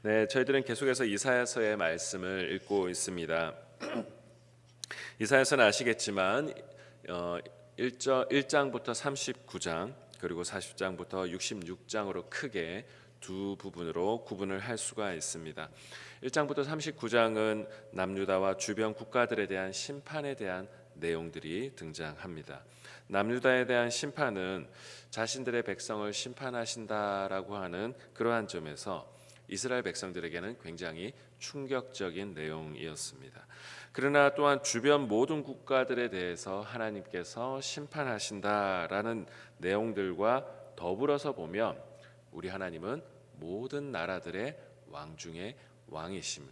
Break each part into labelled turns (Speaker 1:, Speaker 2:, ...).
Speaker 1: 네, 저희들은 계속해서 이사야서의 말씀을 읽고 있습니다. 이사야서는 아시겠지만 1장부터 39장 그리고 40장부터 66장으로 크게 두 부분으로 구분을 할 수가 있습니다. 1장부터 39장은 남유다와 주변 국가들에 대한 심판에 대한 내용들이 등장합니다. 남유다에 대한 심판은 자신들의 백성을 심판하신다라고 하는 그러한 점에서 이스라엘 백성들에게는 굉장히 충격적인 내용이었습니다. 그러나 또한 주변 모든 국가들에 대해서 하나님께서 심판하신다라는 내용들과 더불어서 보면 우리 하나님은 모든 나라들의 왕 중에 왕이심,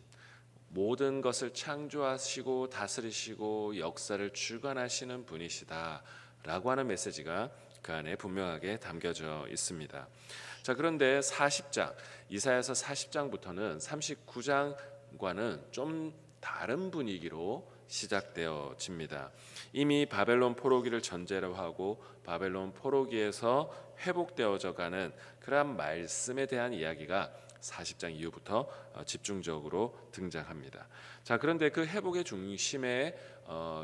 Speaker 1: 모든 것을 창조하시고 다스리시고 역사를 주관하시는 분이시다라고 하는 메시지가 그 안에 분명하게 담겨져 있습니다. 자, 그런데 40장, 이사야서 40장부터는 39장과는 좀 다른 분위기로 시작되어집니다. 이미 바벨론 포로기를 전제로 하고 바벨론 포로기에서 회복되어져 가는 그러한 말씀에 대한 이야기가 40장 이후부터 집중적으로 등장합니다. 자, 그런데 그 회복의 중심에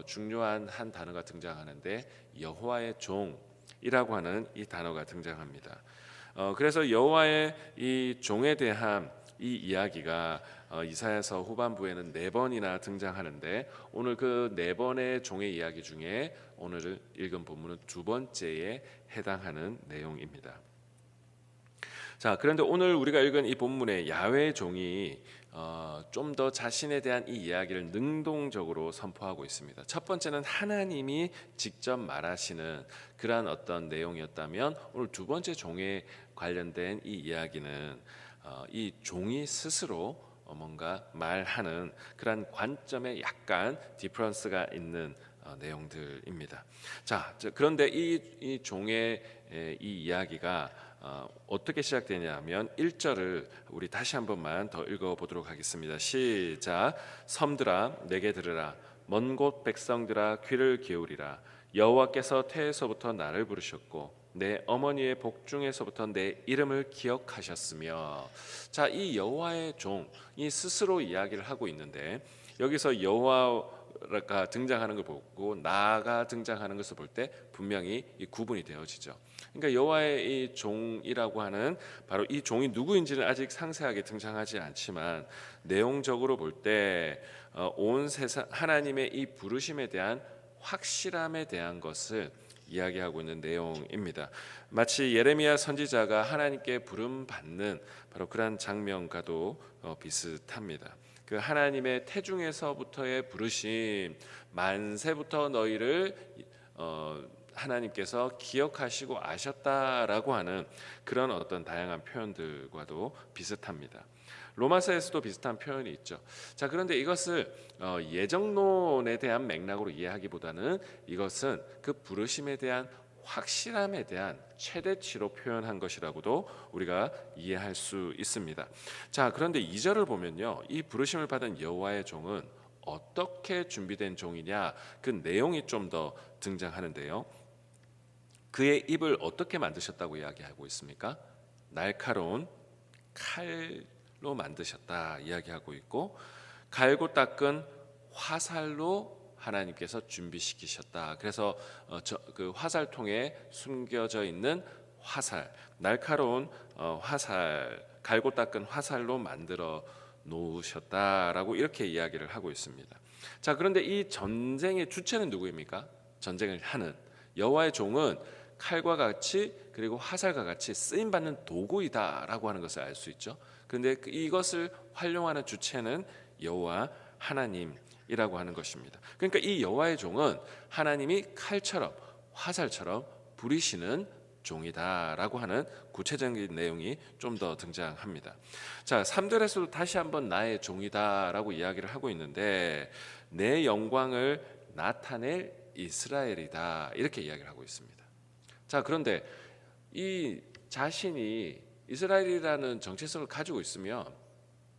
Speaker 1: 중요한 한 단어가 등장하는데 여호와의 종이라고 하는 이 단어가 등장합니다. 그래서 여호와의 이 종에 대한 이 이야기가 이사야서 후반부에는 4번이나 등장하는데 오늘 그 4번의 종의 이야기 중에 오늘 읽은 본문은 2번째에 해당하는 내용입니다. 자, 그런데 오늘 우리가 읽은 이 본문의 야훼의 종이 좀 더 자신에 대한 이 이야기를 능동적으로 선포하고 있습니다. 첫 번째는 하나님이 직접 말하시는 그러한 어떤 내용이었다면 오늘 두 번째 종에 관련된 이 이야기는 이 종이 스스로 뭔가 말하는 그러한 관점에 약간 디퍼런스가 있는 내용들입니다. 자, 그런데 이 종의 이 이야기가 어떻게 시작되냐면 1절을 우리 다시 한 번만 더 읽어보도록 하겠습니다. 시작. 섬들아 내게 들으라, 먼 곳 백성들아 귀를 기울이라. 여호와께서 태에서부터 나를 부르셨고 내 어머니의 복중에서부터 내 이름을 기억하셨으며. 자, 이 여호와의 종이 스스로 이야기를 하고 있는데 여기서 여호와가 등장하는 걸 보고 나가 등장하는 것을 볼 때 분명히 이 구분이 되어지죠. 그러니까 여호와의 이 종이라고 하는 바로 이 종이 누구인지는 아직 상세하게 등장하지 않지만 내용적으로 볼 때 온 세상 하나님의 이 부르심에 대한 확실함에 대한 것을 이야기하고 있는 내용입니다. 마치 예레미야 선지자가 하나님께 부름 받는 바로 그러한 장면과도 비슷합니다. 그 하나님의 태중에서부터의 부르심, 만세부터 너희를 하나님께서 기억하시고 아셨다라고 하는 그런 어떤 다양한 표현들과도 비슷합니다. 로마서에서도 비슷한 표현이 있죠. 자, 그런데 이것을 예정론에 대한 맥락으로 이해하기보다는 이것은 그 부르심에 대한 확실함에 대한 최대치로 표현한 것이라고도 우리가 이해할 수 있습니다. 자, 그런데 2절을 보면요, 이 부르심을 받은 여호와의 종은 어떻게 준비된 종이냐, 그 내용이 좀 더 등장하는데요. 그의 입을 어떻게 만드셨다고 이야기하고 있습니까? 날카로운 칼로 만드셨다 이야기하고 있고, 갈고 닦은 화살로 하나님께서 준비시키셨다. 그래서 그 화살통에 숨겨져 있는 화살, 날카로운 화살, 갈고 닦은 화살로 만들어 놓으셨다라고 이렇게 이야기를 하고 있습니다. 자, 그런데 이 전쟁의 주체는 누구입니까? 전쟁을 하는 여호와의 종은 칼과 같이 그리고 화살과 같이 쓰임 받는 도구이다라고 하는 것을 알 수 있죠. 그런데 이것을 활용하는 주체는 여호와 하나님이라고 하는 것입니다. 그러니까 이 여호와의 종은 하나님이 칼처럼 화살처럼 부리시는 종이다라고 하는 구체적인 내용이 좀 더 등장합니다. 자, 3절에서도 다시 한번 나의 종이다라고 이야기를 하고 있는데 내 영광을 나타낼 이스라엘이다 이렇게 이야기를 하고 있습니다. 자, 그런데 이 자신이 이스라엘이라는 정체성을 가지고 있으면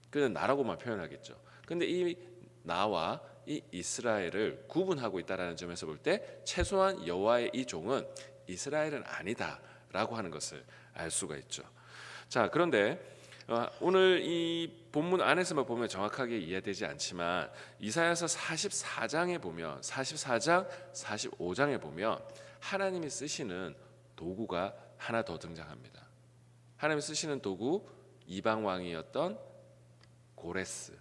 Speaker 1: 그는 나라고만 표현하겠죠. 그런데 이 나와 이 이스라엘을 구분하고 있다는 점에서 볼 때 최소한 여호와의 이 종은 이스라엘은 아니다라고 하는 것을 알 수가 있죠. 자, 그런데 오늘 이 본문 안에서만 보면 정확하게 이해되지 않지만 이사야서 44장에 보면 44장, 45장에 보면 하나님이 쓰시는 도구가 하나 더 등장합니다. 하나님이 쓰시는 도구 이방 왕이었던 고레스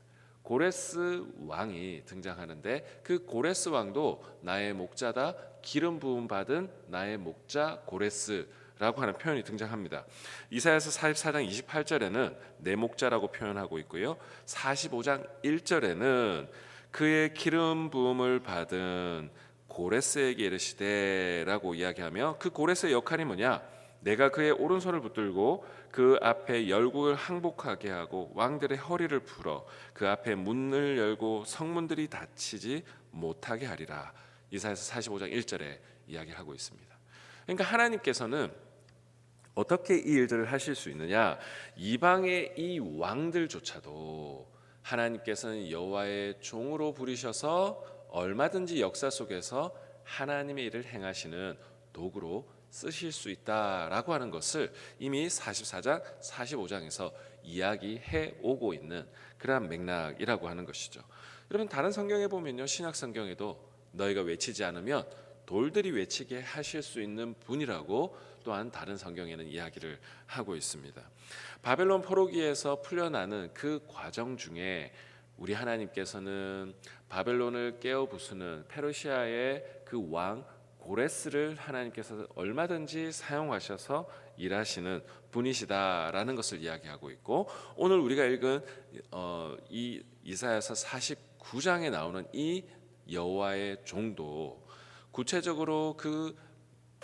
Speaker 1: 왕이 등장하는데 그 고레스 왕도 나의 목자다, 기름 부음 받은 나의 목자 고레스라고 하는 표현이 등장합니다. 이사야서 44장 28절에는 내 목자라고 표현하고 있고요. 45장 1절에는 그의 기름 부음을 받은 고레스에게 이르시되라고 이야기하며 그 고레스의 역할이 뭐냐? 내가 그의 오른손을 붙들고 그 앞에 열국을 항복하게 하고 왕들의 허리를 풀어 그 앞에 문을 열고 성문들이 닫히지 못하게 하리라. 이사야서 45장 1절에 이야기하고 있습니다. 그러니까 하나님께서는 어떻게 이 일들을 하실 수 있느냐? 이방의 이 왕들조차도 하나님께서는 여호와의 종으로 부리셔서 얼마든지 역사 속에서 하나님의 일을 행하시는 도구로 쓰실 수 있다라고 하는 것을 이미 44장, 45장에서 이야기해 오고 있는 그러한 맥락이라고 하는 것이죠. 여러분 다른 성경에 보면요, 신약 성경에도 너희가 외치지 않으면 돌들이 외치게 하실 수 있는 분이라고 또한 다른 성경에는 이야기를 하고 있습니다. 바벨론 포로기에서 풀려나는 그 과정 중에 우리 하나님께서는 바벨론을 깨어 부수는 페르시아의 그 왕 고레스를 하나님께서 얼마든지 사용하셔서 일하시는 분이시다라는 것을 이야기하고 있고, 오늘 우리가 읽은 이 이사야서 49장에 나오는 이 여호와의 종도 구체적으로 그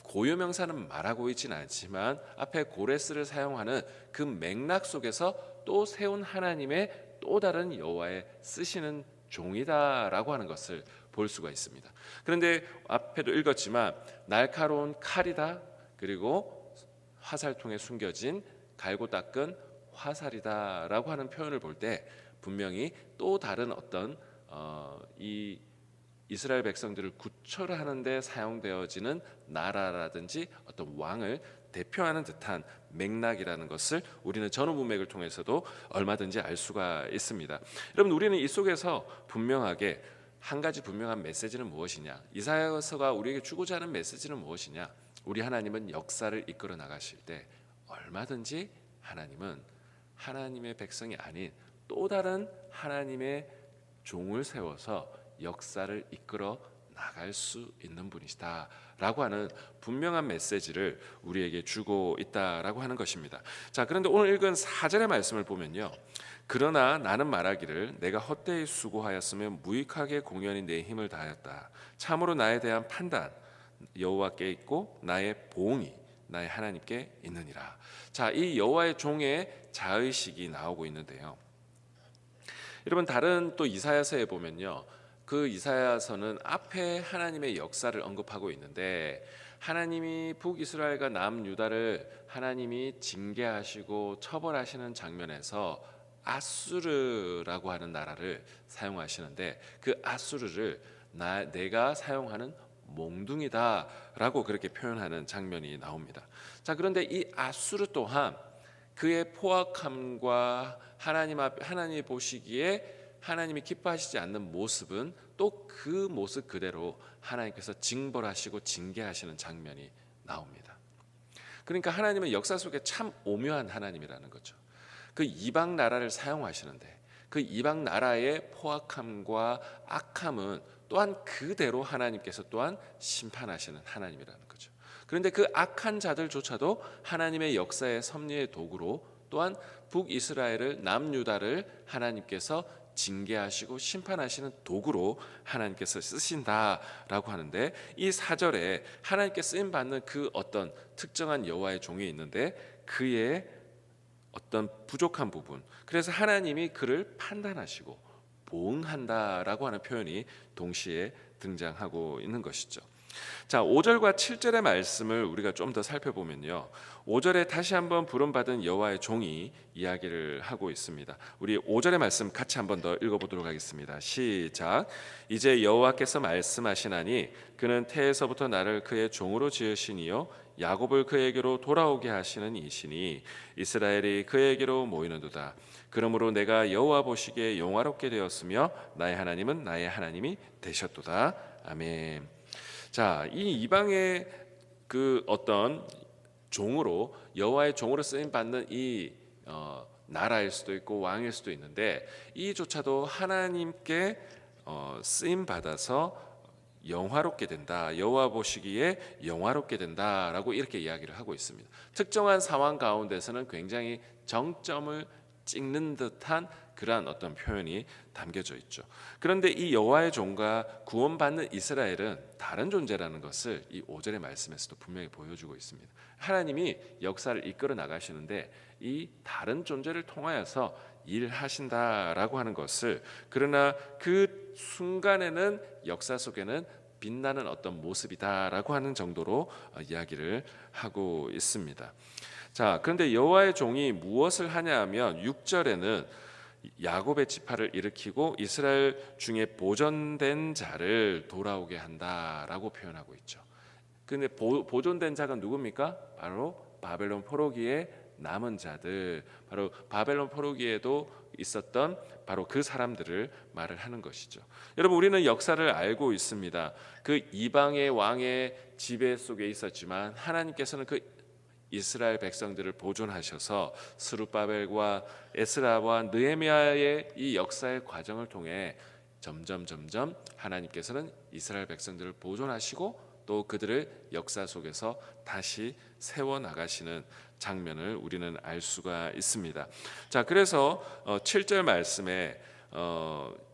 Speaker 1: 고유명사는 말하고 있지는 않지만 앞에 고레스를 사용하는 그 맥락 속에서 또 세운 하나님의 또 다른 여호와의 쓰시는 종이다라고 하는 것을 볼 수가 있습니다. 그런데 앞에도 읽었지만 날카로운 칼이다, 그리고 화살통에 숨겨진 갈고 닦은 화살이다라고 하는 표현을 볼 때 분명히 또 다른 어떤 이 이스라엘 백성들을 구철하는 데 사용되어지는 나라라든지 어떤 왕을 대표하는 듯한 맥락이라는 것을 우리는 전후 문맥을 통해서도 얼마든지 알 수가 있습니다. 여러분 우리는 이 속에서 분명하게 한 가지 분명한 메시지는 무엇이냐? 이사야서가 우리에게 주고자 하는 메시지는 무엇이냐? 우리 하나님은 역사를 이끌어 나가실 때 얼마든지 하나님은 하나님의 백성이 아닌 또 다른 하나님의 종을 세워서 역사를 이끌어 나갈 수 있는 분이시다라고 하는 분명한 메시지를 우리에게 주고 있다라고 하는 것입니다. 자, 그런데 오늘 읽은 4절의 말씀을 보면요, 그러나 나는 말하기를 내가 헛되이 수고하였으며 무익하게 공연히 내 힘을 다하였다. 참으로 나에 대한 판단 여호와께 있고 나의 보응이 나의 하나님께 있느니라. 자, 이 여호와의 종의 자의식이 나오고 있는데요, 여러분 다른 또 이사야서에 보면요, 그 이사야서는 앞에 하나님의 역사를 언급하고 있는데 하나님이 북이스라엘과 남유다를 하나님이 징계하시고 처벌하시는 장면에서 아수르라고 하는 나라를 사용하시는데 그 아수르를 내가 사용하는 몽둥이다라고 그렇게 표현하는 장면이 나옵니다. 자, 그런데 이 아수르 또한 그의 포악함과 하나님이 보시기에 하나님이 기뻐하시지 않는 모습은 또 그 모습 그대로 하나님께서 징벌하시고 징계하시는 장면이 나옵니다. 그러니까 하나님은 역사 속에 참 오묘한 하나님이라는 거죠. 그 이방 나라를 사용하시는데 그 이방 나라의 포악함과 악함은 또한 그대로 하나님께서 또한 심판하시는 하나님이라는 거죠. 그런데 그 악한 자들조차도 하나님의 역사의 섭리의 도구로 또한 북이스라엘을 남유다를 하나님께서 징계하시고 심판하시는 도구로 하나님께서 쓰신다라고 하는데, 이 4절에 하나님께 쓰임 받는 그 어떤 특정한 여호와의 종이 있는데 그의 어떤 부족한 부분, 그래서 하나님이 그를 판단하시고 보응한다라고 하는 표현이 동시에 등장하고 있는 것이죠. 자, 5절과 7절의 말씀을 우리가 좀 더 살펴보면요, 5절에 다시 한번 부름받은 여호와의 종이 이야기를 하고 있습니다. 우리 5절의 말씀 같이 한번 더 읽어보도록 하겠습니다. 시작. 이제 여호와께서 말씀하시나니 그는 태에서부터 나를 그의 종으로 지으시니요 야곱을 그에게로 돌아오게 하시는 이시니 이스라엘이 그에게로 모이는도다. 그러므로 내가 여호와 보시기에 영화롭게 되었으며 나의 하나님은 나의 하나님이 되셨도다. 아멘. 자, 이 이방의 그 어떤 종으로 여호와의 종으로 쓰임 받는 이 나라일 수도 있고 왕일 수도 있는데 이조차도 하나님께 쓰임 받아서 영화롭게 된다. 여호와 보시기에 영화롭게 된다라고 이렇게 이야기를 하고 있습니다. 특정한 상황 가운데서는 굉장히 정점을 찍는 듯한 그러한 어떤 표현이 담겨져 있죠. 그런데 이 여호와의 종과 구원받는 이스라엘은 다른 존재라는 것을 이 5절의 말씀에서도 분명히 보여주고 있습니다. 하나님이 역사를 이끌어 나가시는데 이 다른 존재를 통하여서 일하신다라고 하는 것을, 그러나 그 순간에는 역사 속에는 빛나는 어떤 모습이다라고 하는 정도로 이야기를 하고 있습니다. 자, 그런데 여호와의 종이 무엇을 하냐 하면 6절에는 야곱의 지파를 일으키고 이스라엘 중에 보존된 자를 돌아오게 한다라고 표현하고 있죠. 근데 보존된 자가 누굽니까? 바로 바벨론 포로기에 남은 자들, 바로 바벨론 포로기에도 있었던 바로 그 사람들을 말을 하는 것이죠. 여러분, 우리는 역사를 알고 있습니다. 그 이방의 왕의 지배 속에 있었지만 하나님께서는 그 이스라엘 백성들을 보존하셔서 스룹바벨과 에스라와 느헤미야의 이 역사의 과정을 통해 점점 하나님께서는 이스라엘 백성들을 보존하시고 또 그들을 역사 속에서 다시 세워 나가시는 장면을 우리는 알 수가 있습니다. 자, 그래서 7절 말씀에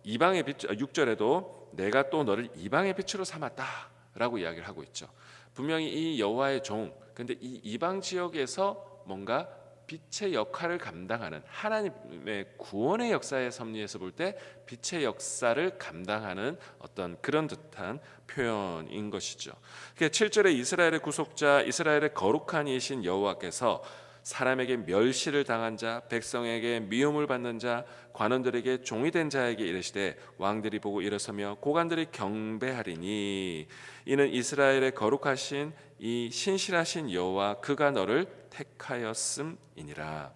Speaker 1: 이방의 빛, 6절에도 내가 또 너를 이방의 빛으로 삼았다라고 이야기를 하고 있죠. 분명히 이 여호와의 종, 근데 이 이방 지역에서 뭔가 빛의 역할을 감당하는, 하나님의 구원의 역사의 섭리에서 볼 때 빛의 역사를 감당하는 어떤 그런 듯한 표현인 것이죠. 7절에 이스라엘의 구속자, 이스라엘의 거룩한 이신 여호와께서 사람에게 멸시를 당한 자, 백성에게 미움을 받는 자, 관원들에게 종이 된 자에게 이르시되 왕들이 보고 일어서며 고관들이 경배하리니 이는 이스라엘의 거룩하신 이 신실하신 여호와 그가 너를 택하였음이니라.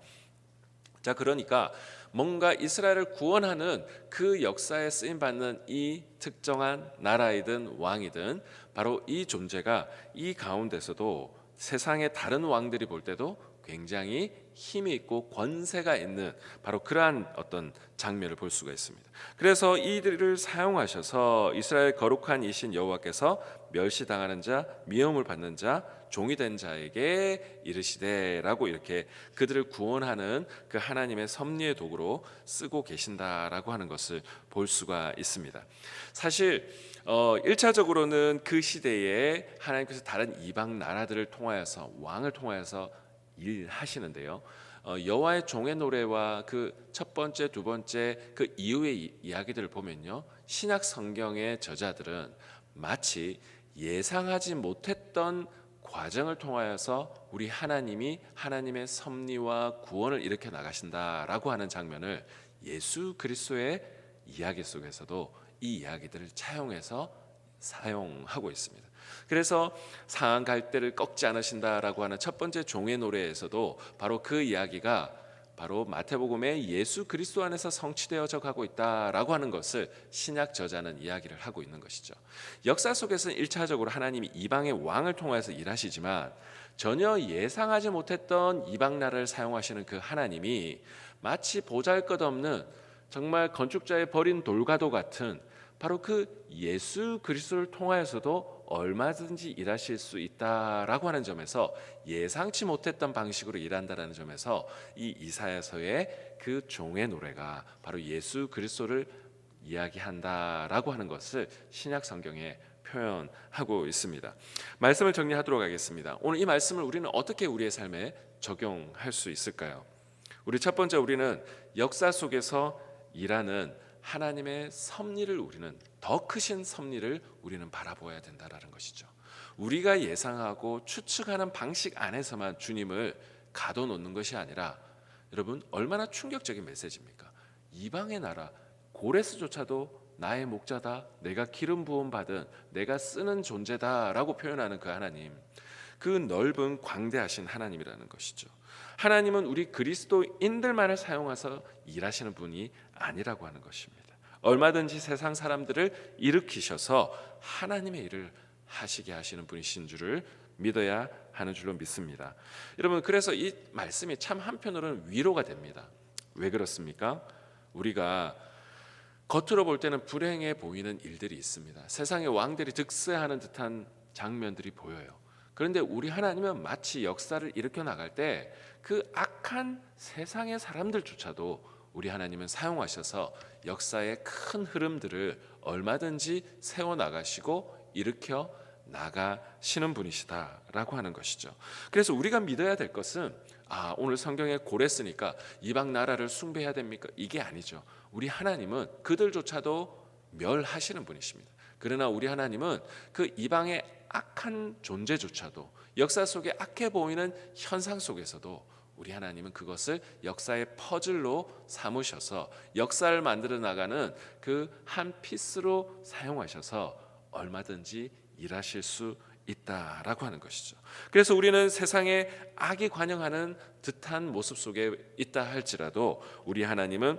Speaker 1: 자, 그러니까 뭔가 이스라엘을 구원하는 그 역사에 쓰임 받는 이 특정한 나라이든 왕이든 바로 이 존재가 이 가운데서도 세상의 다른 왕들이 볼 때도 굉장히 힘이 있고 권세가 있는 바로 그러한 어떤 장면을 볼 수가 있습니다. 그래서 이들을 사용하셔서 이스라엘 거룩한 이신 여호와께서 멸시당하는 자, 미움을 받는 자, 종이 된 자에게 이르시되라고 이렇게 그들을 구원하는 그 하나님의 섭리의 도구로 쓰고 계신다라고 하는 것을 볼 수가 있습니다. 사실 1차적으로는 그 시대에 하나님께서 다른 이방 나라들을 통하여서 왕을 통하여서 일하시는데요. 여호와의 종의 노래와 그 첫 번째, 두 번째 그 이후의 이야기들을 보면요, 신약 성경의 저자들은 마치 예상하지 못했던 과정을 통하여서 우리 하나님이 하나님의 섭리와 구원을 일으켜 나가신다라고 하는 장면을 예수 그리스도의 이야기 속에서도 이 이야기들을 차용해서 사용하고 있습니다. 그래서 상한 갈대를 꺾지 않으신다라고 하는 첫 번째 종의 노래에서도 바로 그 이야기가 바로 마태복음의 예수 그리스도 안에서 성취되어져 가고 있다라고 하는 것을 신약 저자는 이야기를 하고 있는 것이죠. 역사 속에서는 1차적으로 하나님이 이방의 왕을 통해서 일하시지만 전혀 예상하지 못했던 이방 나라를 사용하시는 그 하나님이 마치 보잘것없는 정말 건축자의 버린 돌과도 같은 바로 그 예수 그리스도를 통하여서도 얼마든지 일하실 수 있다라고 하는 점에서 예상치 못했던 방식으로 일한다라는 점에서 이 이사야서의 그 종의 노래가 바로 예수 그리스도를 이야기한다라고 하는 것을 신약 성경에 표현하고 있습니다. 말씀을 정리하도록 하겠습니다. 오늘 이 말씀을 우리는 어떻게 우리의 삶에 적용할 수 있을까요? 우리 첫 번째, 우리는 역사 속에서 일하는 하나님의 섭리를, 우리는 더 크신 섭리를 우리는 바라보아야 된다라는 것이죠. 우리가 예상하고 추측하는 방식 안에서만 주님을 가둬놓는 것이 아니라, 여러분, 얼마나 충격적인 메시지입니까? 이방의 나라 고레스조차도 나의 목자다, 내가 기름 부음 받은, 내가 쓰는 존재다라고 표현하는 그 하나님, 그 넓은 광대하신 하나님이라는 것이죠. 하나님은 우리 그리스도인들만을 사용해서 일하시는 분이 아니라고 하는 것입니다. 얼마든지 세상 사람들을 일으키셔서 하나님의 일을 하시게 하시는 분이신 줄을 믿어야 하는 줄로 믿습니다. 여러분, 그래서 이 말씀이 참 한편으로는 위로가 됩니다. 왜 그렇습니까? 우리가 겉으로 볼 때는 불행해 보이는 일들이 있습니다. 세상의 왕들이 득세하는 듯한 장면들이 보여요. 그런데 우리 하나님은 마치 역사를 일으켜 나갈 때 그 악한 세상의 사람들조차도 우리 하나님은 사용하셔서 역사의 큰 흐름들을 얼마든지 세워나가시고 일으켜 나가시는 분이시다라고 하는 것이죠. 그래서 우리가 믿어야 될 것은 오늘 성경에 고래 쓰니까 이방 나라를 숭배해야 됩니까? 이게 아니죠. 우리 하나님은 그들조차도 멸하시는 분이십니다. 그러나 우리 하나님은 그 이방의 악한 존재조차도 역사 속에 악해 보이는 현상 속에서도 우리 하나님은 그것을 역사의 퍼즐로 삼으셔서 역사를 만들어 나가는 그 한 피스로 사용하셔서 얼마든지 일하실 수 있다라고 하는 것이죠. 그래서 우리는 세상에 악이 관영하는 듯한 모습 속에 있다 할지라도 우리 하나님은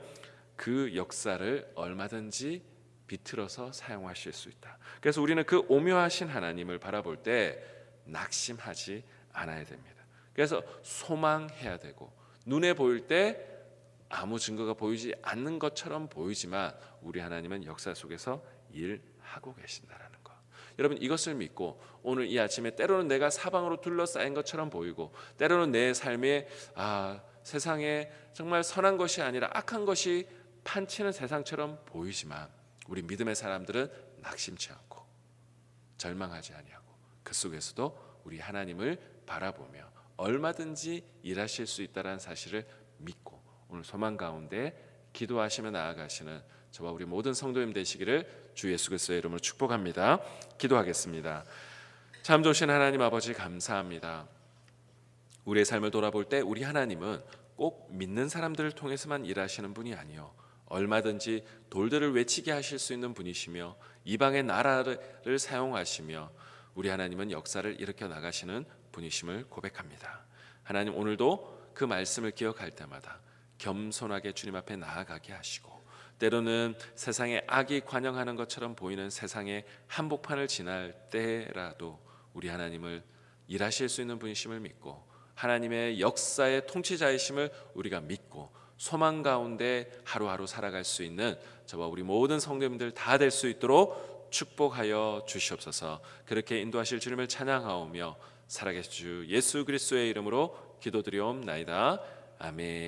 Speaker 1: 그 역사를 얼마든지 비틀어서 사용하실 수 있다. 그래서 우리는 그 오묘하신 하나님을 바라볼 때 낙심하지 않아야 됩니다. 그래서 소망해야 되고 눈에 보일 때 아무 증거가 보이지 않는 것처럼 보이지만 우리 하나님은 역사 속에서 일하고 계신다라는 것. 여러분, 이것을 믿고 오늘 이 아침에 때로는 내가 사방으로 둘러싸인 것처럼 보이고 때로는 내 삶에 세상에 정말 선한 것이 아니라 악한 것이 판치는 세상처럼 보이지만 우리 믿음의 사람들은 낙심치 않고 절망하지 아니하고 그 속에서도 우리 하나님을 바라보며 얼마든지 일하실 수 있다는 사실을 믿고 오늘 소망 가운데 기도하시며 나아가시는 저와 우리 모든 성도님 되시기를 주 예수 그리스도의 이름으로 축복합니다. 기도하겠습니다. 참 좋으신 하나님 아버지, 감사합니다. 우리의 삶을 돌아볼 때 우리 하나님은 꼭 믿는 사람들을 통해서만 일하시는 분이 아니요 얼마든지 돌들을 외치게 하실 수 있는 분이시며 이방의 나라를 사용하시며 우리 하나님은 역사를 일으켜 나가시는 분이심을 고백합니다. 하나님, 오늘도 그 말씀을 기억할 때마다 겸손하게 주님 앞에 나아가게 하시고 때로는 세상에 악이 관영하는 것처럼 보이는 세상의 한복판을 지날 때라도 우리 하나님을 일하실 수 있는 분이심을 믿고 하나님의 역사의 통치자이심을 우리가 믿고 소망 가운데 하루하루 살아갈 수 있는 저와 우리 모든 성도님들 다 될 수 있도록 축복하여 주시옵소서. 그렇게 인도하실 주님을 찬양하오며 살아계신 주 예수 그리스도의 이름으로 기도드리옵나이다. 아멘.